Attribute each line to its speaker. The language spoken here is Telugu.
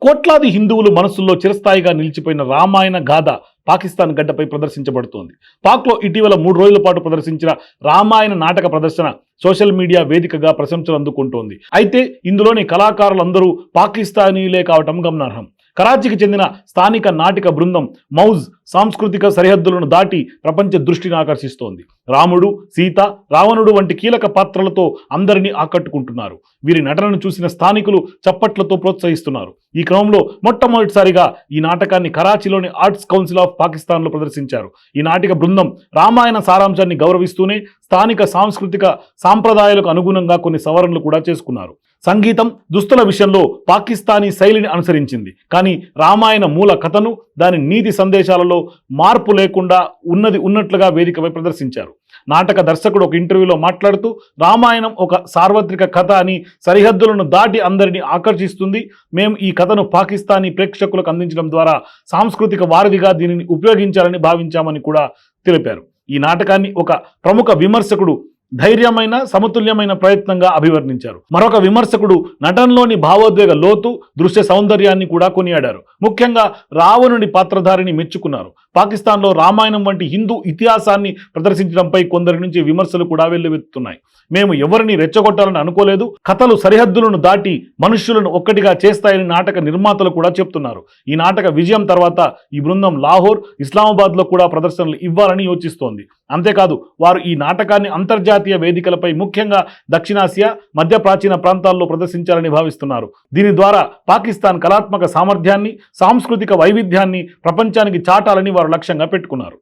Speaker 1: కోట్లాది హిందువులు మనసుల్లో చిరస్థాయిగా నిలిచిపోయిన రామాయణ గాథ పాకిస్తాన్ గడ్డపై ప్రదర్శించబడుతోంది. పాక్లో ఇటీవల 3 రోజుల పాటు ప్రదర్శించిన రామాయణ నాటక ప్రదర్శన సోషల్ మీడియా వేదికగా ప్రశంసలు అందుకుంటోంది. అయితే ఇందులోని కళాకారులందరూ పాకిస్తానీలే కావటం గమనార్హం. కరాచీకి చెందిన స్థానిక నాటిక బృందం మౌజ్ సాంస్కృతిక సరిహద్దులను దాటి ప్రపంచ దృష్టిని ఆకర్షిస్తోంది. రాముడు, సీత, రావణుడు వంటి కీలక పాత్రలతో అందరినీ ఆకట్టుకుంటున్నారు. వీరి నటనను చూసిన స్థానికులు చప్పట్లతో ప్రోత్సహిస్తున్నారు. ఈ క్రమంలో మొట్టమొదటిసారిగా ఈ నాటకాన్ని కరాచీలోని ఆర్ట్స్ కౌన్సిల్ ఆఫ్ పాకిస్తాన్లో ప్రదర్శించారు. ఈ నాటిక బృందం రామాయణ సారాంశాన్ని గౌరవిస్తూనే స్థానిక సాంస్కృతిక సాంప్రదాయాలకు అనుగుణంగా కొన్ని సవరణలు కూడా చేసుకున్నారు. సంగీతం, దుస్తుల విషయంలో పాకిస్తానీ శైలిని అనుసరించింది. కానీ రామాయణ మూల కథను, దాని నీతి సందేశాలలో మార్పు లేకుండా ఉన్నట్లుగా వేదికపై ప్రదర్శించారు. నాటక దర్శకుడు ఒక ఇంటర్వ్యూలో మాట్లాడుతూ, రామాయణం ఒక సార్వత్రిక కథ అని, సరిహద్దులను దాటి అందరినీ ఆకర్షిస్తుంది. మేము ఈ కథను పాకిస్తానీ ప్రేక్షకులకు అందించడం ద్వారా సాంస్కృతిక వారధిగా దీనిని ఉపయోగించాలని భావించామని కూడా తెలిపారు. ఈ నాటకాన్ని ఒక ప్రముఖ విమర్శకుడు ధైర్యమైన, సమతుల్యమైన ప్రయత్నంగా అభివర్ణించారు. మరొక విమర్శకుడు నటనలోని భావోద్వేగ లోతు, దృశ్య సౌందర్యాన్ని కూడా కొనియాడారు. ముఖ్యంగా రావణుని పాత్రధారిని మెచ్చుకున్నారు. పాకిస్తాన్లో రామాయణం వంటి హిందూ ఇతిహాసాన్ని ప్రదర్శించడంపై కొందరి నుంచి విమర్శలు కూడా వెల్లువెత్తుతున్నాయి. మేము ఎవరిని రెచ్చగొట్టాలని అనుకోలేదు. కథలు సరిహద్దులను దాటి మనుష్యులను ఒక్కటిగా చేస్తాయని నాటక నిర్మాతలు కూడా చెప్తున్నారు. ఈ నాటక విజయం తర్వాత ఈ బృందం లాహోర్, ఇస్లామాబాద్లో కూడా ప్రదర్శనలు ఇవ్వాలని యోచిస్తోంది. అంతేకాదు, వారు ఈ నాటకాన్ని అంతర్జాతీయ వేదికలపై, ముఖ్యంగా దక్షిణాసియా, మధ్య ప్రాచీన ప్రాంతాల్లో ప్రదర్శించాలని భావిస్తున్నారు. దీని ద్వారా పాకిస్తాన్ కళాత్మక సామర్థ్యాన్ని, సాంస్కృతిక వైవిధ్యాన్ని ప్రపంచానికి చాటాలని వారు లక్ష్యంగా పెట్టుకున్నారు.